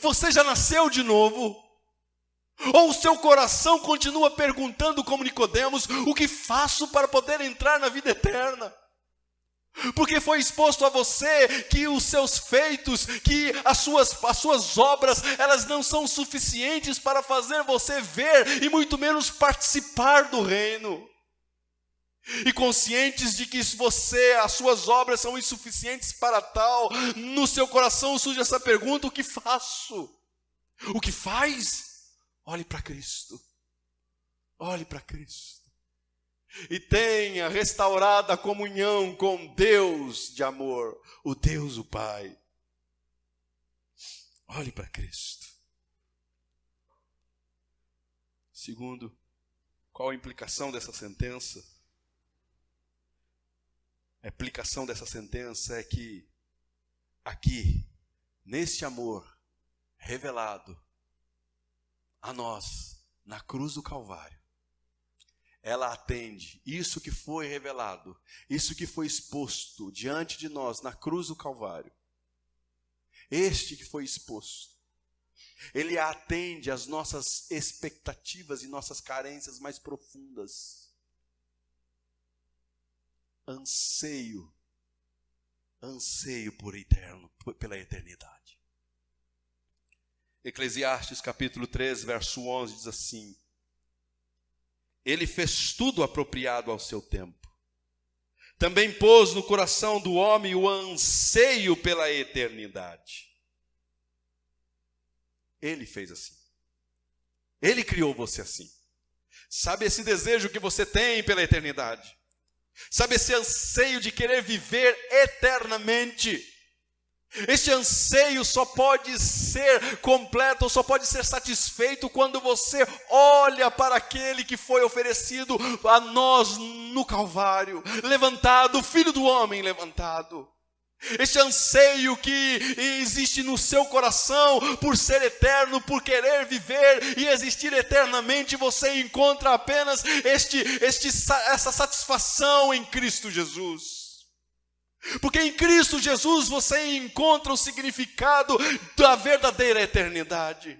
Você já nasceu de novo? Ou o seu coração continua perguntando como Nicodemos: o que faço para poder entrar na vida eterna? Porque foi exposto a você que os seus feitos, que as suas obras, elas não são suficientes para fazer você ver e muito menos participar do reino. E conscientes de que as suas obras são insuficientes para tal, no seu coração surge essa pergunta: o que faço? O que faz? Olhe para Cristo. Olhe para Cristo. E tenha restaurada a comunhão com Deus de amor, o Deus o Pai. Olhe para Cristo. Segundo, qual a implicação dessa sentença? A implicação dessa sentença é que aqui, neste amor revelado a nós, na cruz do Calvário, ela atende isso que foi revelado, isso que foi exposto diante de nós na cruz do Calvário. Este que foi exposto, ele atende às nossas expectativas e nossas carências mais profundas. Anseio pela eternidade. Eclesiastes capítulo 3, verso 11 diz assim: ele fez tudo apropriado ao seu tempo. Também pôs no coração do homem o anseio pela eternidade. Ele fez assim. Ele criou você assim. Sabe esse desejo que você tem pela eternidade? Sabe esse anseio de querer viver eternamente? Este anseio só pode ser completo, ou só pode ser satisfeito quando você olha para aquele que foi oferecido a nós no Calvário, levantado, o Filho do Homem levantado. Este anseio que existe no seu coração por ser eterno, por querer viver e existir eternamente, você encontra apenas essa satisfação em Cristo Jesus. Porque em Cristo Jesus você encontra o significado da verdadeira eternidade.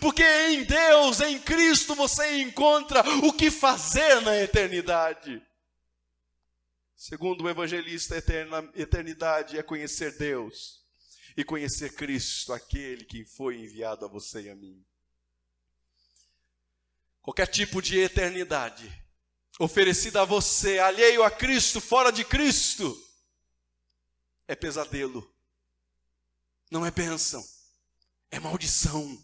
Porque em Deus, em Cristo, você encontra o que fazer na eternidade. Segundo o evangelista, eternidade é conhecer Deus e conhecer Cristo, aquele que foi enviado a você e a mim. Qualquer tipo de eternidade oferecida a você, alheio a Cristo, fora de Cristo, é pesadelo, não é bênção, é maldição.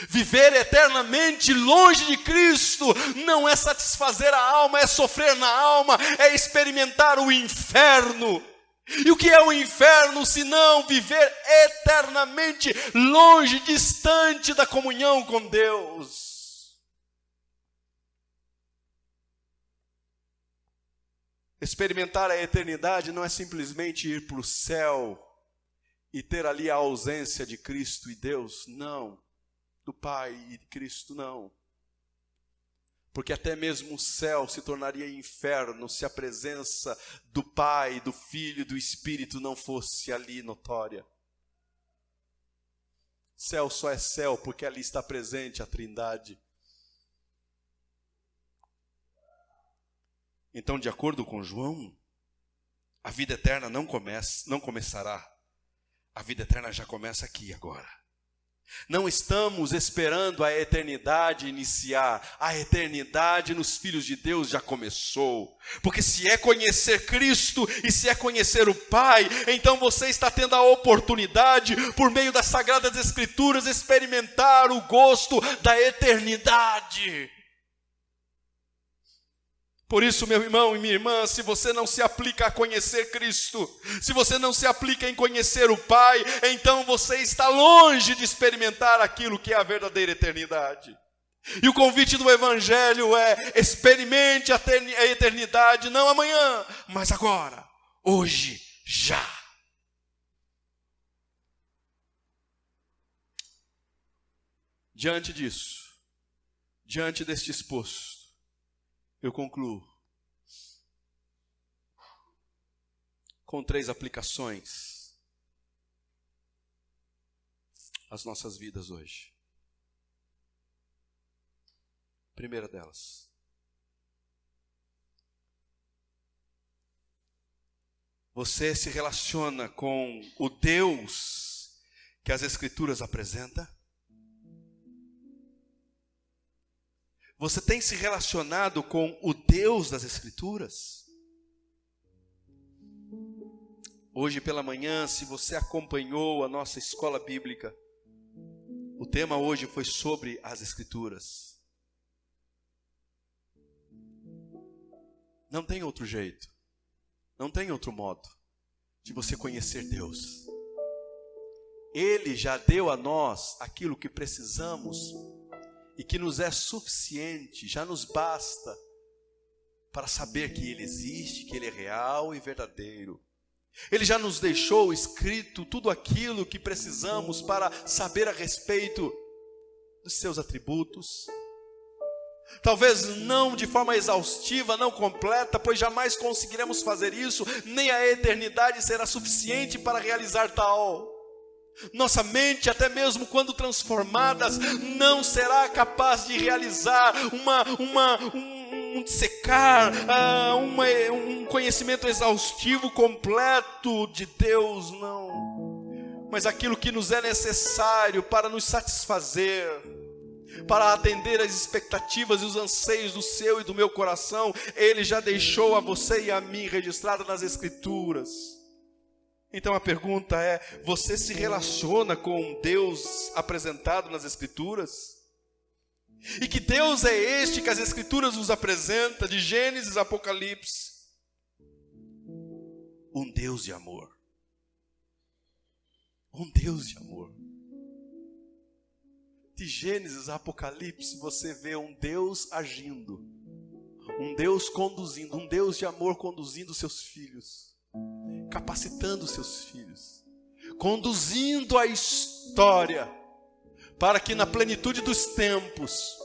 Viver eternamente longe de Cristo não é satisfazer a alma, é sofrer na alma, é experimentar o inferno. E o que é o inferno se não viver eternamente longe, distante da comunhão com Deus? Experimentar a eternidade não é simplesmente ir para o céu e ter ali a ausência de Cristo e Deus, não. Do Pai e de Cristo, não. Porque até mesmo o céu se tornaria inferno se a presença do Pai, do Filho e do Espírito não fosse ali notória. Céu só é céu porque ali está presente a Trindade. Então, de acordo com João, a vida eterna não começará. A vida eterna já começa aqui agora. Não estamos esperando a eternidade iniciar. A eternidade nos filhos de Deus já começou. Porque se é conhecer Cristo e se é conhecer o Pai, então você está tendo a oportunidade, por meio das Sagradas Escrituras, experimentar o gosto da eternidade. Por isso, meu irmão e minha irmã, se você não se aplica a conhecer Cristo, se você não se aplica em conhecer o Pai, então você está longe de experimentar aquilo que é a verdadeira eternidade. E o convite do Evangelho é: experimente a eternidade, não amanhã, mas agora, hoje, já. Diante disso, diante deste exposto, eu concluo com 3 aplicações às nossas vidas hoje. Primeira delas: você se relaciona com o Deus que as Escrituras apresentam? Você tem se relacionado com o Deus das Escrituras? Hoje pela manhã, se você acompanhou a nossa escola bíblica, o tema hoje foi sobre as Escrituras. Não tem outro jeito, não tem outro modo de você conhecer Deus. Ele já deu a nós aquilo que precisamos e que nos é suficiente, já nos basta para saber que Ele existe, que Ele é real e verdadeiro. Ele já nos deixou escrito tudo aquilo que precisamos para saber a respeito dos seus atributos. Talvez não de forma exaustiva, não completa, pois jamais conseguiremos fazer isso, nem a eternidade será suficiente para realizar tal. Nossa mente, até mesmo quando transformadas, não será capaz de realizar um dissecar, um conhecimento exaustivo, completo de Deus, não. Mas aquilo que nos é necessário para nos satisfazer, para atender às expectativas e os anseios do seu e do meu coração, Ele já deixou a você e a mim registrado nas Escrituras. Então a pergunta é: você se relaciona com Deus apresentado nas Escrituras? E que Deus é este que as Escrituras nos apresenta, de Gênesis a Apocalipse? Um Deus de amor. Um Deus de amor. De Gênesis a Apocalipse você vê um Deus agindo, um Deus conduzindo, um Deus de amor conduzindo seus filhos, capacitando seus filhos, conduzindo a história, para que na plenitude dos tempos,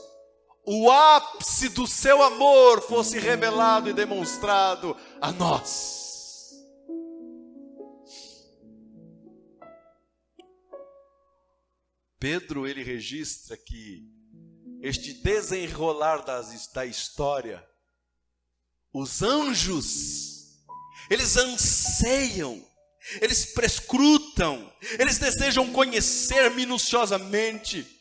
o ápice do seu amor fosse revelado e demonstrado a nós. Pedro, ele registra que este desenrolar da história, os anjos, eles anseiam, eles prescrutam, eles desejam conhecer minuciosamente.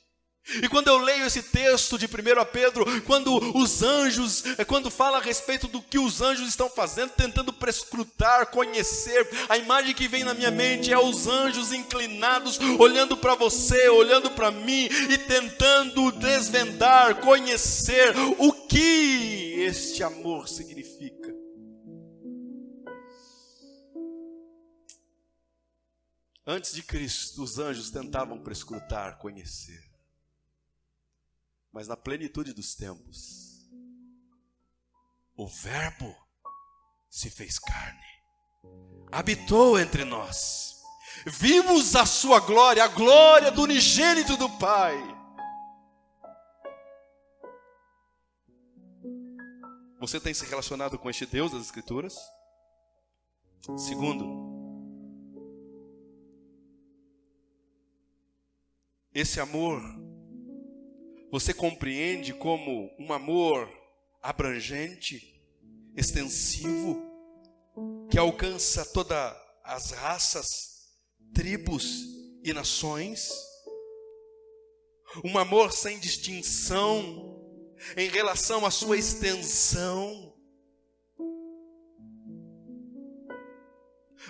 E quando eu leio esse texto de 1 Pedro, quando os anjos, quando fala a respeito do que os anjos estão fazendo, tentando prescrutar, conhecer, a imagem que vem na minha mente é os anjos inclinados, olhando para você, olhando para mim e tentando desvendar, conhecer o que este amor significa. Antes de Cristo, os anjos tentavam prescrutar, conhecer. Mas na plenitude dos tempos, o Verbo se fez carne, habitou entre nós, vimos a sua glória, a glória do unigênito do Pai. Você tem se relacionado com este Deus das Escrituras? Segundo, esse amor você compreende como um amor abrangente, extensivo, que alcança todas as raças, tribos e nações? Um amor sem distinção em relação à sua extensão.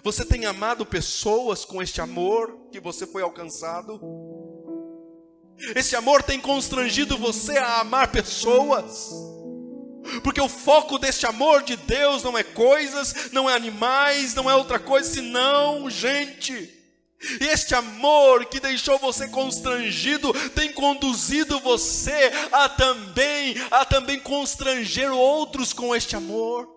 Você tem amado pessoas com este amor que você foi alcançado? Esse amor tem constrangido você a amar pessoas? Porque o foco deste amor de Deus não é coisas, não é animais, não é outra coisa senão gente. E este amor que deixou você constrangido tem conduzido você a também constranger outros com este amor.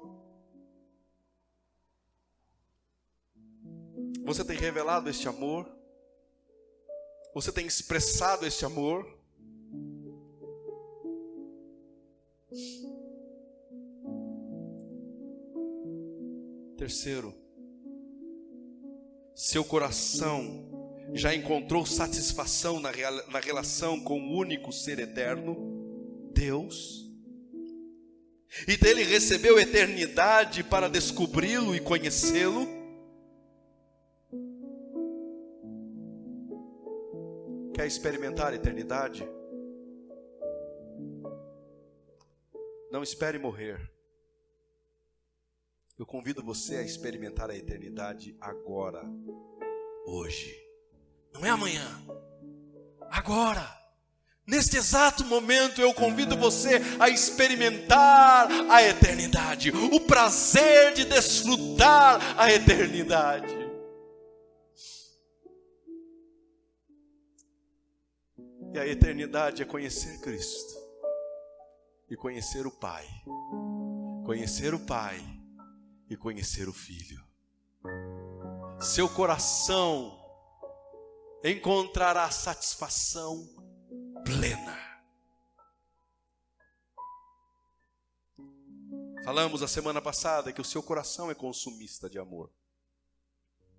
Você tem revelado este amor? Você tem expressado este amor? Terceiro, seu coração já encontrou satisfação na relação com o único ser eterno, Deus, e dele recebeu eternidade para descobri-lo e conhecê-lo? Quer experimentar a eternidade? Não espere morrer. Eu convido você a experimentar a eternidade agora, hoje. Não é amanhã, agora. Neste exato momento eu convido você a experimentar a eternidade, o prazer de desfrutar a eternidade. E a eternidade é conhecer Cristo e conhecer o Pai. Conhecer o Pai e conhecer o Filho. Seu coração encontrará satisfação plena. Falamos a semana passada que o seu coração é consumista de amor.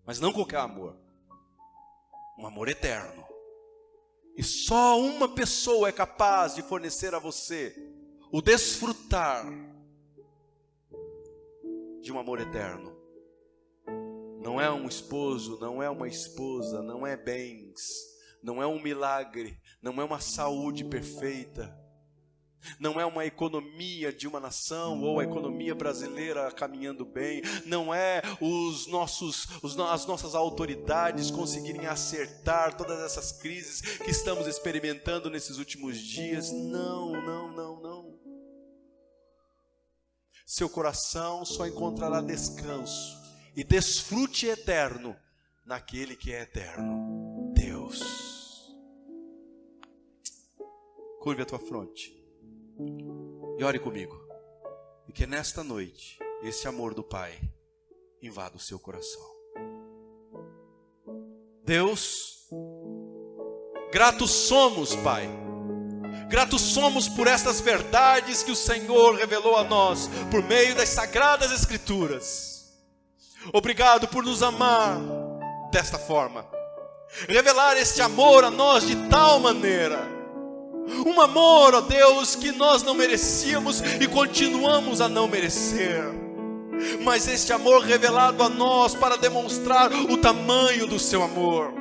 Mas não qualquer amor. Um amor eterno. E só uma pessoa é capaz de fornecer a você o desfrutar de um amor eterno. Não é um esposo, não é uma esposa, não é bens, não é um milagre, não é uma saúde perfeita, não é uma economia de uma nação ou a economia brasileira caminhando bem, não é as nossas autoridades conseguirem acertar todas essas crises que estamos experimentando nesses últimos dias. Não. Seu coração só encontrará descanso e desfrute eterno naquele que é eterno, Deus. Curve a tua fronte e ore comigo, e que nesta noite esse amor do Pai invada o seu coração. Deus, gratos somos, Pai. Gratos somos por estas verdades que o Senhor revelou a nós por meio das Sagradas Escrituras. Obrigado por nos amar desta forma. Revelar este amor a nós de tal maneira. Um amor, ó Deus, que nós não merecíamos e continuamos a não merecer. Mas este amor revelado a nós para demonstrar o tamanho do seu amor.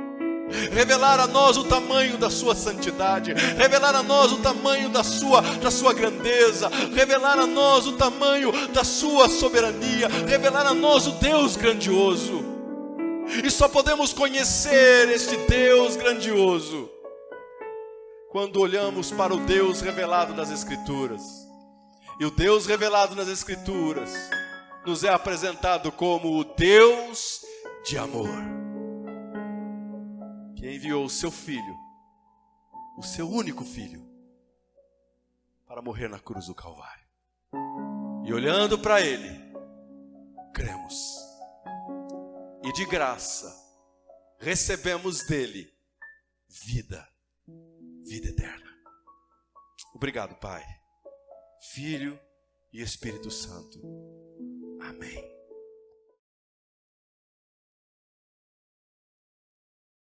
Revelar a nós o tamanho da sua santidade, revelar a nós o tamanho da sua grandeza, revelar a nós o tamanho da sua soberania, revelar a nós o Deus grandioso. E só podemos conhecer este Deus grandioso quando olhamos para o Deus revelado nas Escrituras. E o Deus revelado nas Escrituras nos é apresentado como o Deus de amor, que enviou o seu Filho, o seu único Filho, para morrer na cruz do Calvário. E olhando para Ele, cremos. E de graça, recebemos dEle vida eterna. Obrigado, Pai, Filho e Espírito Santo. Amém.